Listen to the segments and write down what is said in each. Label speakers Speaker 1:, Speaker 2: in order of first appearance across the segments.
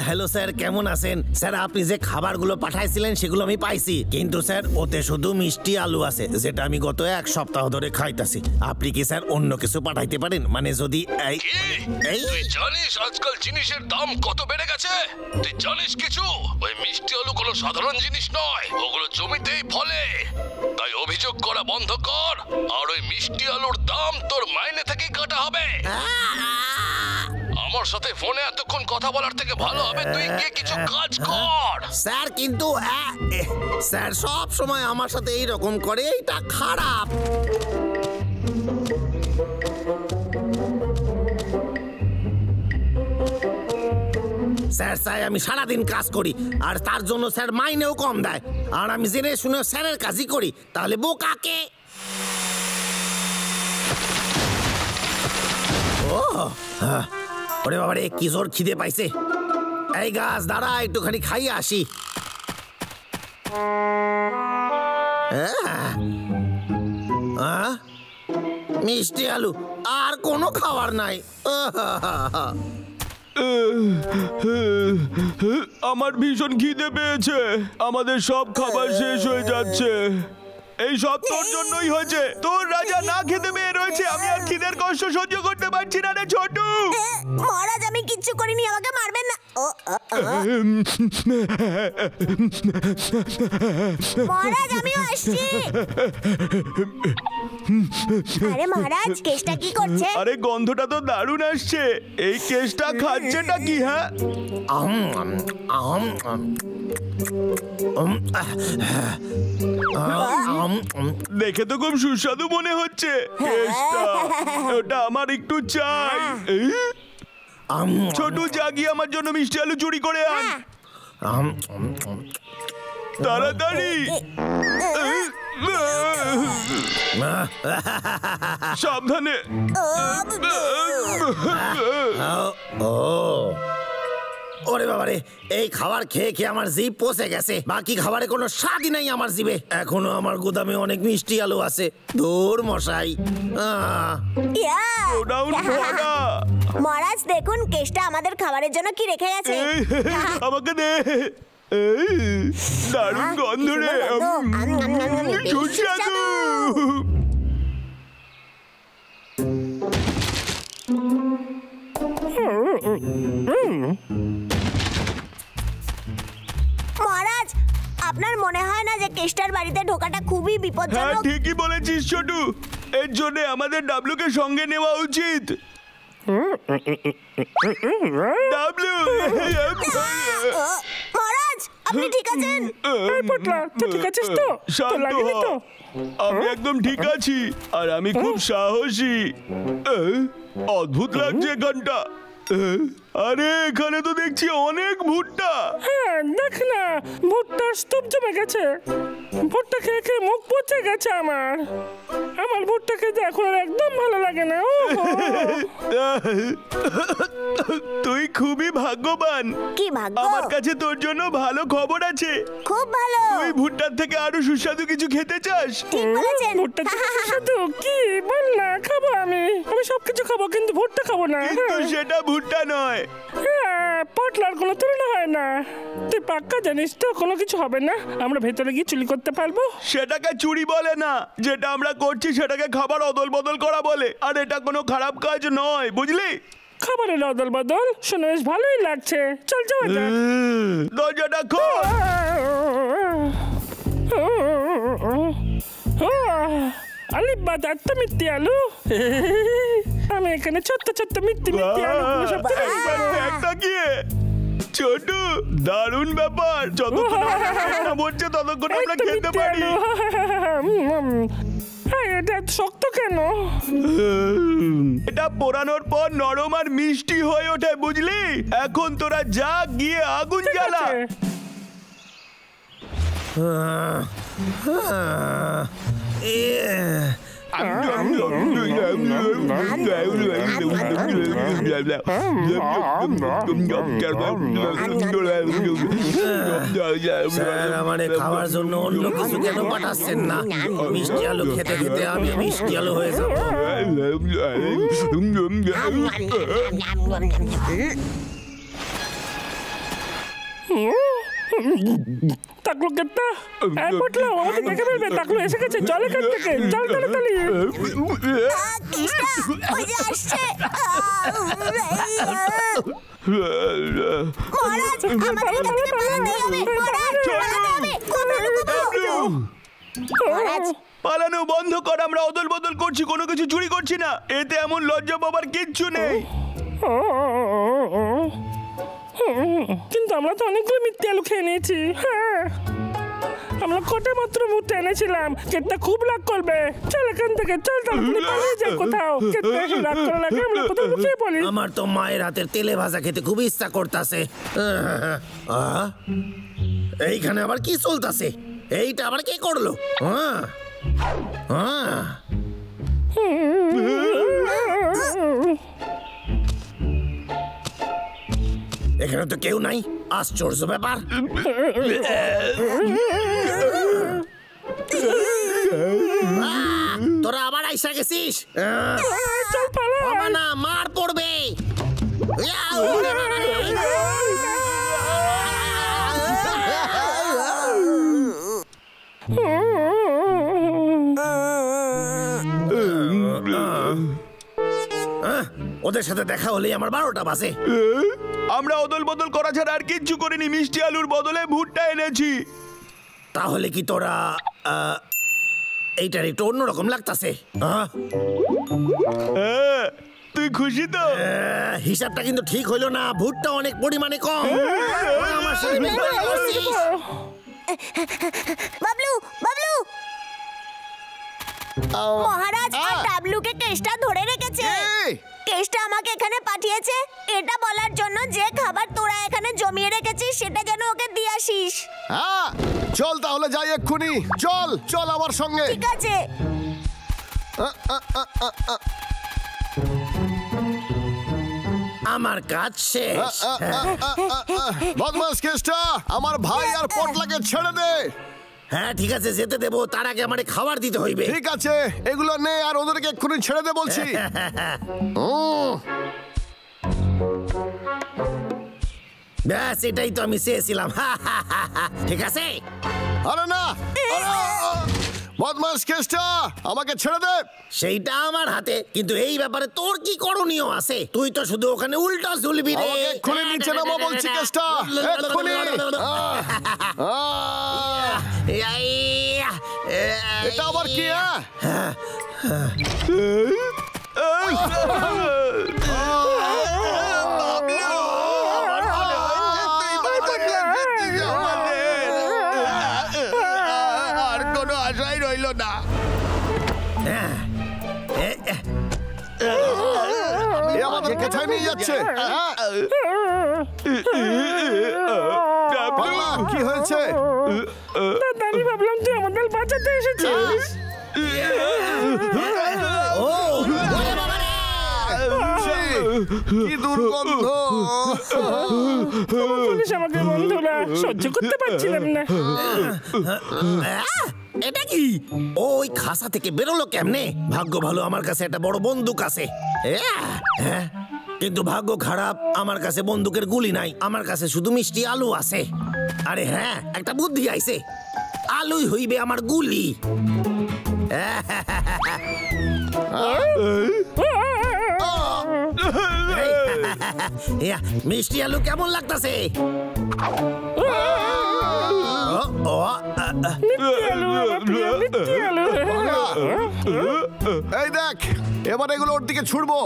Speaker 1: Hello sir, কেমন আছেন? Sir আপনি যে খাবারগুলো পাঠাইছিলেন সেগুলো আমি পাইছি, কিন্তু স্যার ওতে শুধু মিষ্টি আলু আছে, যেটা আমি গত এক সপ্তাহ ধরে খাইতাছি। আপনি কি স্যার অন্য কিছু পাঠাইতে পারেন? মানে যদি
Speaker 2: তুই জানিস আজকাল জিনিসের দাম কত বেড়ে গেছে? তুই জানিস কিছু? ওই মিষ্টি আলু কোনো সাধারণ জিনিস নয়, ওগুলো জমিতেই ফলে। তাই অভিযোগ করা বন্ধ কর, আর ওই মিষ্টি আলুর দাম তোর মাইনে থেকেই কাটা হবে। আমার সাথে ফোনে এতক্ষণ কথা বলার থেকে ভালো হবে তুই গিয়ে কিছু কাজ কর।
Speaker 1: স্যার কিন্তু স্যার সব সময় আমার সাথে এই রকম করে, এটা খারাপ। স্যার চাই আমি সারাদিন কাজ করি, আর তার জন্য স্যার মাইনেও কম দেয়, আর আমি জেনে শুনে স্যারের কাজই করি, তাহলে বোকাকে। ও ওরে বাবারে, কি জোর খিদে পাইছে। এই গাছ দাঁড়া, একটুখানি খাইয়ে আসি। মিষ্টি আলু, আর কোনো খাবার নাই।
Speaker 3: আমার ভীষণ খিদে পেয়েছে, আমাদের সব খাবার শেষ হয়ে যাচ্ছে। এই সব তোর জন্যই হয়েছে, তোর রাজা না খেতে পেয়ে রয়েছে। আমি আর খিদের কষ্ট সহ্য করতে পারছি না রে ছোটু।
Speaker 4: মহারাজ আমি কিচ্ছু করিনি, আমাকে মারবেন না। মহারাজ আমিও আসছি। আরে মহারাজ, কেশটা কি করছে?
Speaker 3: আরে গন্ধটা তো দারুণ আসছে। এই কেশটা খাচ্ছেটা কি? হ্যাঁ দেখে তো খুব সুস্বাদু মনে হচ্ছে কেশটা। ওটা আমার একটু চাই। ছোটু জাগিয়ে আমার জন্য মিষ্টি আলু চুরি করে আন তাড়াতাড়ি। সাবধানে।
Speaker 1: ওরে বাবারে, এই খাবার খেয়ে খেয়ে আমার জিভ পচে গেছে। বাকি খাবারে কোনো স্বাদই নাই আমার জিভে। এখনো আমার গোদামে অনেক মিষ্টি আলু আছে। দূর মশাই।
Speaker 4: মহারাজ দেখুন, কেশটা আমাদের খাবারের জন্য কি রেখে গেছে।
Speaker 3: আমাকে দে। দারুণ গন্ধ রে, সুস্বাদু।
Speaker 4: মহারাজ, আপনার মনে হয় না যে কেশটার বাড়িতে ঢোকাটা খুবই বিপজ্জনক?
Speaker 3: হ্যাঁ ঠিকই বলেছিস ছোটু, এর জন্য আমাদের ডাবলুকে সঙ্গে নেওয়া উচিত। ডাবলু,
Speaker 4: মহারাজ আপনি ঠিক আছেন?
Speaker 3: ঠিক আছিস তো? শান্ত হ, আমি একদম ঠিক আছি, আর আমি খুব সাহসী। অদ্ভুত লাগছে এখানটা। আরে এখানে তো দেখছি অনেক ভুট্টা।
Speaker 5: হ্যাঁ দেখ না, ভুট্টার স্তূপ জমে গেছে। ভুট্টা খেয়ে খেয়ে মুখ পচে গেছে আমার। আমার ভুট্টা খেতে এখন আর একদম ভালো লাগে না।
Speaker 3: তুই খুবই ভাগ্যবান।
Speaker 4: কি ভাগ্য?
Speaker 3: আমার কাছে তোর জন্য ভালো খবর আছে।
Speaker 4: খুব ভালো।
Speaker 3: তুই ভুট্টার থেকে আরো সুস্বাদু কিছু খেতে চাস?
Speaker 4: ঠিক বলেছেন।
Speaker 5: ভুট্টা থেকে সুস্বাদু কি বল না, খাবো আমি সবকিছু খাবো, কিন্তু ভুট্টা খাবো না।
Speaker 3: কিন্তু সেটা ভুট্টা নয়।
Speaker 5: পটলার কোনো তুলনা হয় না। তুই পাক্কা জানিস তো কোনো কিছু হবে না? আমরা ভেতরে গিয়ে চুরি করতে পারবো।
Speaker 3: সেটাকে চুরি বলে না, যেটা আমরা করছি সেটাকে খাবার অদল বদল করা বলে। আর এটা কোনো খারাপ কাজ নয়, বুঝলি?
Speaker 5: খাবারের অদল বদল শুনে বেশ ভালোই লাগছে। চল যাওয়া যাক।
Speaker 3: দরজাটা খোল।
Speaker 5: আলি বাজারটা মিথ্যে আলু। আমি এখানে ছোট্ট ছোট্ট মিথ্যে আলু সব
Speaker 3: ছোটু, দারুণ ব্যাপার। যতক্ষণ বলছে ততক্ষণ আমরা খেতে পারি।
Speaker 5: এটা শক্ত কেন?
Speaker 3: এটা পোড়ানোর পর নরম আর মিষ্টি হয়ে ওঠে, বুঝলি? এখন তোরা যা গিয়ে আগুন জ্বালা।
Speaker 1: স্যার আমারে খাওয়ার জন্য অন্য কিছু কেন পাঠাচ্ছেন না? মিষ্টি আলু খেতে খেতে আমি মিষ্টি আলু হয়ে যাব।
Speaker 5: টাকলু কেটটা পটলো আমাকে দেখে ফেলবে। টাকলু এসে গেছে, চল এখান থেকে, চল তাড়াতাড়ি।
Speaker 4: ওই যে আসছে।
Speaker 3: পালানো বন্ধ কর, আমরা অদল বদল করছি, কোনো কিছু চুরি করছি না। এতে এমন লজ্জা পাবার কিচ্ছু নেই।
Speaker 5: কিন্তু আমরা তো অনেকগুলো মিথ্যে আলু খেয়ে নিয়েছি। হ্যাঁ, আমরা কটা মাত্র মুহূর্তে এনেছিলাম। কেটটা খুব রাগ করবে। চল এখান থেকে, চল তাড়াতাড়ি পালিয়ে যাই কোথাও। কেটটা এসে রাগ করা লাগে, আমরা কোথাও লুকিয়ে পড়ি।
Speaker 1: আমার তো মায়ের হাতের তেলে ভাজা খেতে খুব ইচ্ছা করতেছে। এইখানে আবার কি চলতেছে? এইটা আবার কে করলো? এখানে তো কেউ নাই, আশ্চর্য ব্যাপার। তোরা আবার আইসা গেছিস? না, মার পড়বে। ওদের সাথে দেখা হলেই আমার 12টা বাজে।
Speaker 3: আমরা অদল বদল করা ছাড়া আর কিচ্ছু করিনি। মিষ্টি আলুর বদলে ভুট্টা এনেছি।
Speaker 1: তাহলে কি তোরা এইটার একটু অন্যরকম লাগতাছে?
Speaker 3: তুই খুশি তো?
Speaker 1: হিসাবটা কিন্তু ঠিক হইলো না। ভুট্টা অনেক পরিমাণে কম। আমার সাথে বেইমানি করছিস।
Speaker 4: বাবলু, বাবলু, মহারাজ আর ডাবলুকে কেষ্টা ধরে রেখেছে। কেষ্টা আমাকে এখানে পাঠিয়েছে এটা বলার জন্য যে খাবার তোরা এখানে জমিয়ে রেখেছিস সেটা যেন ওকে দিয়ে আসিস।
Speaker 6: হ্যাঁ, চল তাহলে যাই এক্ষুনি। চল চল আমার সঙ্গে।
Speaker 4: ঠিক আছে।
Speaker 1: আমার কাজ শেষ।
Speaker 6: বদমাস কেষ্টা, আমার ভাই আর পটলাকে ছেড়ে দে।
Speaker 1: হ্যাঁ ঠিক আছে, যেতে দেবো। তার আগে আমারে খাবার দিতে হইবে।
Speaker 6: ঠিক আছে, এগুলো নে আর ওদেরকে এক্ষুনি ছেড়ে দে বলছি।
Speaker 1: ব্যাস, এটাই তো আমি চেয়েছিলাম। ঠিক আছে।
Speaker 6: আরে না, বদমাস কেষ্টা, আমাকে ছেড়ে দে।
Speaker 1: সেইটা আমার হাতে, কিন্তু এই ব্যাপারে তোর কি করণীয় আছে? তুই তো শুধু ওখানে উল্টা ঝুলবি রে।
Speaker 6: আমাকে এক্ষুনি নিচে নামো বলছি কেষ্টা, এক্ষুনি। এটা আবার কি?
Speaker 3: আর কোনো আশাই রইল না।
Speaker 6: আমাকে কোথায় নিয়ে যাচ্ছে? কি হয়েছে?
Speaker 5: আমি ভাবলাম তুই আমাদের বাঁচাতে এসেছিস।
Speaker 6: কি দুর্গন্ধ!
Speaker 5: পুলিশ আমাকে বন্ধুরা সহ্য করতে পারছিলাম না।
Speaker 1: এটা কি? ওই খাসা থেকে বেরোলো কেমনে? ভাগ্য ভালো, আমার কাছে একটা বড় বন্দুক আছে। কিন্তু ভাগ্য খারাপ, আমার কাছে বন্দুকের গুলি নাই। আমার কাছে শুধু মিষ্টি আলু আছে। আরে হ্যাঁ, একটা বুদ্ধি আইছে। আলুই হইবে আমার গুলি। মিষ্টি আলু কেমন লাগতাছে?
Speaker 6: এই দেখ, এবার এগুলো ওর দিকে ছুড়বো।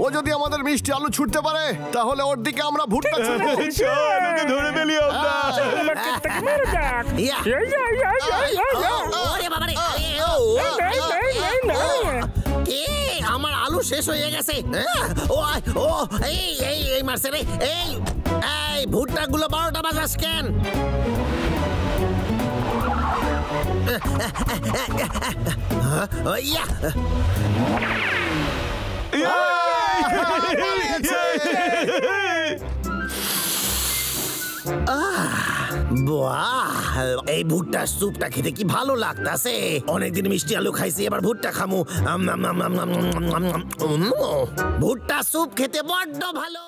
Speaker 6: ও যদি আমাদের মিষ্টি আলু ছুটতে পারে তাহলে ওর দিকে আমরা ভুট্টা ছুড়বো।
Speaker 3: ধরে ফেলি আমরা।
Speaker 1: আমার আলু শেষ হয়ে গেছে। ও এই মারছে রে। এই ভুট্টা গুলো 12টা বাজাস কেন? ইয়া! বাহ, এই ভুট্টার স্যুপটা খেতে কি ভালো লাগতাছে। অনেকদিন মিষ্টি আলু খাইছি, এবার ভুট্টা খামু। ভুট্টা স্যুপ খেতে বড্ড ভালো।